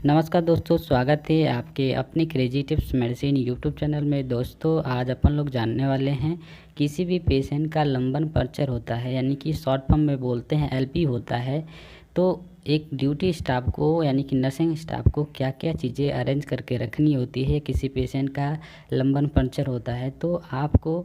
नमस्कार दोस्तों, स्वागत है आपके अपने crazy tips medicine YouTube channel में। दोस्तों आज अपन लोग जानने वाले हैं किसी भी पेशेंट का लंबन पंक्चर होता है, यानी कि शॉर्ट फॉर्म में बोलते हैं एलपी होता है। तो एक ड्यूटी स्टाफ को यानी कि नर्सिंग स्टाफ को क्या क्या चीज़ें अरेंज करके रखनी होती है किसी पेशेंट का लंबन पंक्चर होता है, तो आपको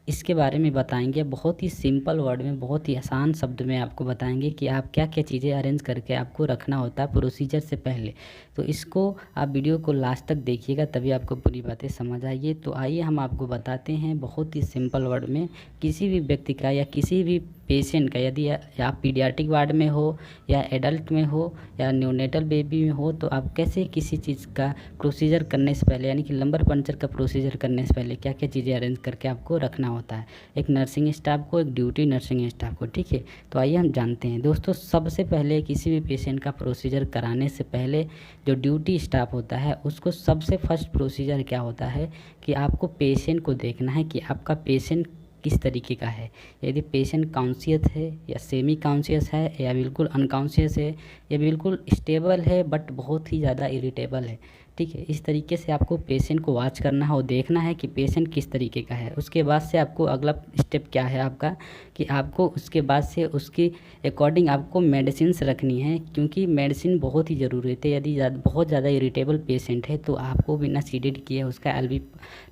इसके बारे में बताएंगे। बहुत ही सिंपल वर्ड में, बहुत ही आसान शब्द में आपको बताएंगे कि आप क्या क्या चीज़ें अरेंज करके आपको रखना होता है प्रोसीजर से पहले। तो इसको आप वीडियो को लास्ट तक देखिएगा, तभी आपको पूरी बातें समझ आएगी। तो आइए हम आपको बताते हैं बहुत ही सिंपल वर्ड में किसी भी व्यक्ति का या किसी भी पेशेंट का, यदि आप पीडियाट्रिक वार्ड में हो या एडल्ट में हो या न्यूनेटल बेबी में हो, तो आप कैसे किसी चीज़ का प्रोसीजर करने से पहले यानी कि लंबर पंक्चर का प्रोसीजर करने से पहले क्या क्या चीज़ें अरेंज करके आपको रखना होता है एक नर्सिंग स्टाफ को, एक ड्यूटी नर्सिंग स्टाफ को। ठीक है, तो आइए हम जानते हैं। दोस्तों सबसे पहले किसी भी पेशेंट का प्रोसीजर कराने से पहले जो ड्यूटी स्टाफ होता है उसको सबसे फर्स्ट प्रोसीजर क्या होता है कि आपको पेशेंट को देखना है कि आपका पेशेंट किस तरीके का है। यदि पेशेंट कॉन्शियस है या सेमी कॉन्शियस है या बिल्कुल अनकॉन्शियस है या बिल्कुल स्टेबल है बट बहुत ही ज़्यादा इरिटेबल है। ठीक है, इस तरीके से आपको पेशेंट को वॉच करना है और देखना है कि पेशेंट किस तरीके का है। उसके बाद से आपको अगला स्टेप क्या है आपका कि आपको उसके बाद से उसके अकॉर्डिंग आपको मेडिसिन्स रखनी है, क्योंकि मेडिसिन बहुत ही ज़रूरी है। यदि बहुत ज़्यादा इरिटेबल पेशेंट है तो आपको बिना सीडेड किए उसका एलवी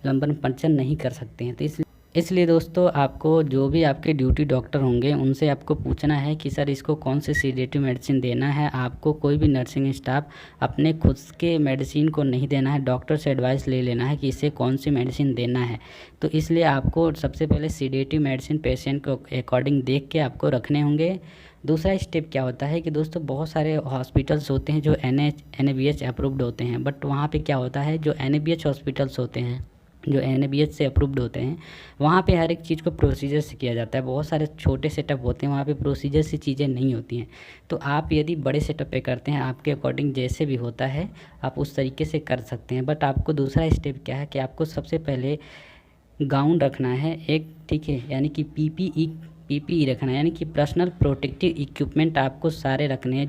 लंबन पंक्चर नहीं कर सकते हैं। तो इसलिए दोस्तों आपको जो भी आपके ड्यूटी डॉक्टर होंगे उनसे आपको पूछना है कि सर इसको कौन से सीडेटिव मेडिसिन देना है। आपको कोई भी नर्सिंग स्टाफ अपने खुद के मेडिसिन को नहीं देना है, डॉक्टर से एडवाइस ले लेना है कि इसे कौन सी मेडिसिन देना है। तो इसलिए आपको सबसे पहले सीडेटिव मेडिसिन पेशेंट को अकॉर्डिंग देख के आपको रखने होंगे। दूसरा स्टेप क्या होता है कि दोस्तों बहुत सारे हॉस्पिटल्स होते हैं जो NABH अप्रूव्ड होते हैं, बट वहाँ पे क्या होता है जो NABH हॉस्पिटल्स होते हैं जो NABH से अप्रूव्ड होते हैं वहाँ पे हर एक चीज़ को प्रोसीजर से किया जाता है। बहुत सारे छोटे सेटअप होते हैं वहाँ पे प्रोसीजर से चीज़ें नहीं होती हैं। तो आप यदि बड़े सेटअप पे करते हैं आपके अकॉर्डिंग जैसे भी होता है आप उस तरीके से कर सकते हैं। बट आपको दूसरा स्टेप क्या है कि आपको सबसे पहले गाउन रखना है एक, ठीक है, यानी कि PPE रखना है, यानी कि पर्सनल प्रोटेक्टिव इक्विपमेंट आपको सारे रखने हैं।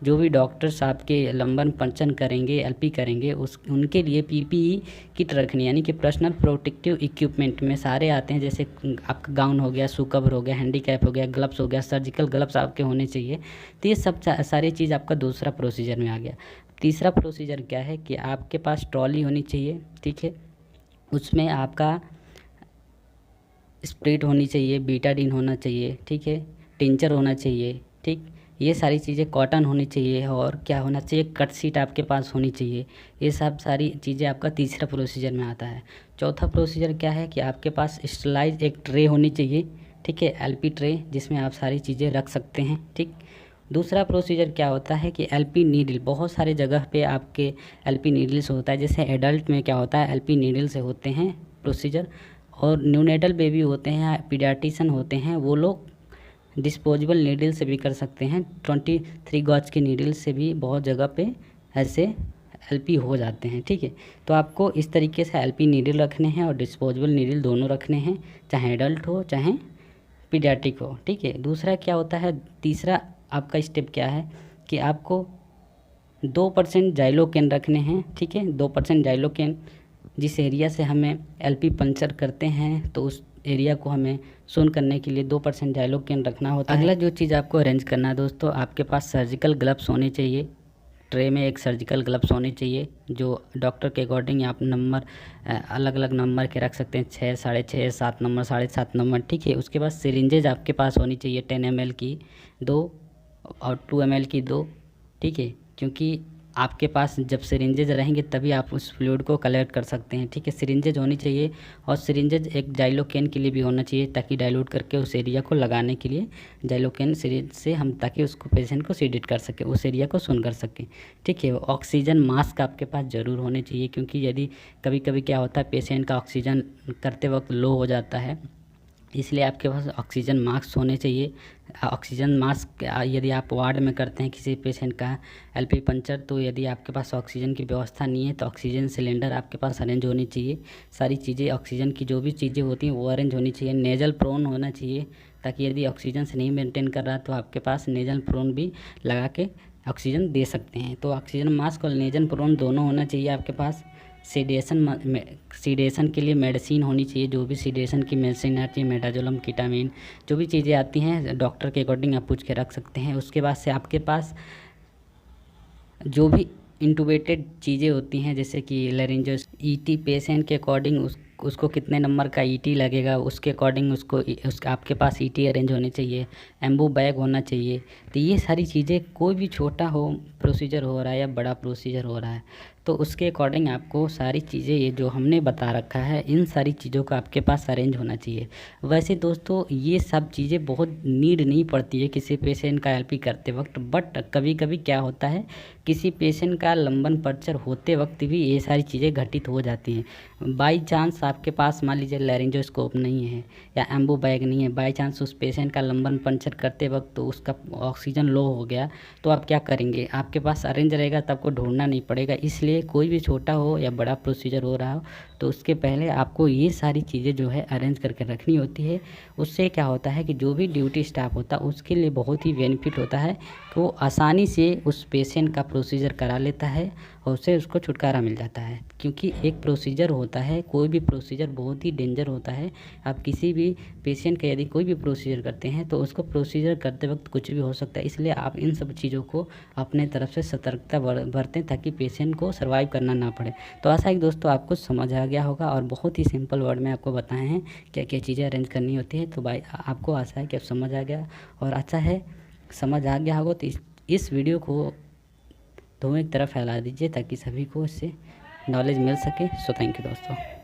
जो भी डॉक्टर्स आपके लंबन पंक्चर करेंगे, LP करेंगे, उनके लिए PPE किट रखनी है, यानी कि पर्सनल प्रोटेक्टिव इक्विपमेंट में सारे आते हैं। जैसे आपका गाउन हो गया, शू कवर हो गया, हैंडीकैप हो गया, ग्लव्स हो गया, सर्जिकल ग्लव्स आपके होने चाहिए। तो ये सब सारी चीज़ आपका दूसरा प्रोसीजर में आ गया। तीसरा प्रोसीजर क्या है कि आपके पास ट्रॉली होनी चाहिए। ठीक है, उसमें आपका स्प्रिट होनी चाहिए, बीटाडीन होना चाहिए, ठीक है, टिंचर होना चाहिए, ठीक, ये सारी चीज़ें, कॉटन होनी चाहिए और क्या होना चाहिए, कट शीट आपके पास होनी चाहिए। ये सब सारी चीज़ें आपका तीसरा प्रोसीजर में आता है। चौथा प्रोसीजर क्या है कि आपके पास स्टरलाइज एक ट्रे होनी चाहिए, ठीक है, LP ट्रे जिसमें आप सारी चीज़ें रख सकते हैं। ठीक, दूसरा प्रोसीजर क्या होता है कि LP नीडल, बहुत सारे जगह पे आपके LP नीडल से होता है। जैसे एडल्ट में क्या होता है LP नीडल से होते हैं प्रोसीजर, और न्यूनेटल बेबी होते हैं, पीडियाट्रिशियन होते हैं, वो लोग डिस्पोजेबल नीडल से भी कर सकते हैं। 23 गॉज के नीडल से भी बहुत जगह पे ऐसे LP हो जाते हैं। ठीक है, तो आपको इस तरीके से LP नीडल रखने हैं और डिस्पोजेबल नीडल दोनों रखने हैं, चाहे एडल्ट हो चाहे पीडियाट्रिक हो। ठीक है, दूसरा क्या होता है, तीसरा आपका स्टेप क्या है कि आपको 2% जाइलोकेन रखने हैं। ठीक है, 2% जाइलोकेन, जिस एरिया से हमें LP पंक्चर करते हैं तो उस एरिया को हमें सुन करने के लिए 2% जाइलोकेन रखना होता है। अगला जो चीज़ आपको अरेंज करना है दोस्तों, आपके पास सर्जिकल ग्लव्स होने चाहिए। ट्रे में एक सर्जिकल ग्लव्स होने चाहिए जो डॉक्टर के अकॉर्डिंग आप नंबर अलग अलग नंबर के रख सकते हैं, 6, 6.5, 7 नंबर, 7.5 नंबर। ठीक है, उसके बाद सिरिंजेज आपके पास होनी चाहिए 10 ml की 2 और 2 ml की 2। ठीक है, क्योंकि आपके पास जब सिरिंजेज रहेंगे तभी आप उस फ्लूइड को कलेक्ट कर सकते हैं। ठीक है, सिरिंजेज होनी चाहिए और सिरिंजेज एक जाइलोकेन के लिए भी होना चाहिए ताकि डाइल्यूट करके उस एरिया को लगाने के लिए जाइलोकेन सिरिंज से हम ताकि उसको पेशेंट को सीडेट कर सकें, उस एरिया को सुन कर सकें। ठीक है, ऑक्सीजन मास्क आपके पास ज़रूर होने चाहिए, क्योंकि यदि कभी कभी क्या होता है पेशेंट का ऑक्सीजन करते वक्त लो हो जाता है, इसलिए आपके पास ऑक्सीजन मास्क होने चाहिए। ऑक्सीजन मास्क यदि आप वार्ड में करते हैं किसी पेशेंट का LP पंक्चर, तो यदि आपके पास ऑक्सीजन की व्यवस्था नहीं है तो ऑक्सीजन सिलेंडर आपके पास अरेंज होनी चाहिए। सारी चीज़ें ऑक्सीजन की जो भी चीज़ें होती हैं वो अरेंज होनी चाहिए। नेजल प्रोन होना चाहिए ताकि यदि ऑक्सीजन से नहीं मेंटेन कर रहा तो आपके पास नेजल प्रोन भी लगा के ऑक्सीजन दे सकते हैं। तो ऑक्सीजन मास्क और नेजन प्रोन दोनों होना चाहिए आपके पास। सीडेशन के लिए मेडिसिन होनी चाहिए, जो भी सीडेशन की मेडिसिन आती है, मेडाजोलम, कीटामिन, जो भी चीज़ें आती हैं डॉक्टर के अकॉर्डिंग आप पूछ के रख सकते हैं। उसके बाद से आपके पास जो भी इंटूबेटेड चीज़ें होती हैं, जैसे कि लैरिंजस ईटी पेशेंट के अकॉर्डिंग उसको कितने नंबर का ईटी लगेगा, उसके अकॉर्डिंग आपके पास ईटी अरेंज होने चाहिए, एम्बू बैग होना चाहिए। तो ये सारी चीज़ें, कोई भी छोटा हो प्रोसीजर हो रहा है या बड़ा प्रोसीजर हो रहा है, तो उसके अकॉर्डिंग आपको सारी चीज़ें ये जो हमने बता रखा है, इन सारी चीज़ों का आपके पास अरेंज होना चाहिए। वैसे दोस्तों ये सब चीज़ें बहुत नीड नहीं पड़ती है किसी पेशेंट का एलपी करते वक्त, बट कभी कभी क्या होता है, किसी पेशेंट का लंबन पर्चर होते वक्त भी ये सारी चीज़ें घटित हो जाती हैं। बाई चांस आपके पास मान लीजिए लैरिंजोस्कोप नहीं है या एम्बू बैग नहीं है, बाई चांस उस पेशेंट का लंबन पंचर करते वक्त तो उसका ऑक्सीजन लो हो गया, तो आप क्या करेंगे? आपके पास अरेंज रहेगा तो आपको ढूंढना नहीं पड़ेगा। इसलिए कोई भी छोटा हो या बड़ा प्रोसीजर हो रहा हो, तो उसके पहले आपको ये सारी चीज़ें जो है अरेंज करके रखनी होती है। उससे क्या होता है कि जो भी ड्यूटी स्टाफ होता है उसके लिए बहुत ही बेनिफिट होता है कि वो आसानी से उस पेशेंट का प्रोसीजर करा लेता है और उससे उसको छुटकारा मिल जाता है। क्योंकि एक प्रोसीजर होता है, कोई भी प्रोसीजर बहुत ही डेंजर होता है। आप किसी भी पेशेंट का यदि कोई भी प्रोसीजर करते हैं तो उसको प्रोसीजर करते वक्त कुछ भी हो सकता है। इसलिए आप इन सब चीज़ों को अपने तरफ से सतर्कता बरतें ताकि पेशेंट को सर्वाइव करना ना पड़े। तो आशा है कि दोस्तों आपको समझ आ गया होगा और बहुत ही सिंपल वर्ड में आपको बताए हैं क्या क्या चीज़ें अरेंज करनी होती है। तो भाई आपको आशा है कि अब समझ आ गया, और अच्छा है समझ आ गया होगा तो इस वीडियो को दोनों एक तरफ फैला दीजिए ताकि सभी को इससे नॉलेज मिल सके। सो थैंक यू दोस्तों।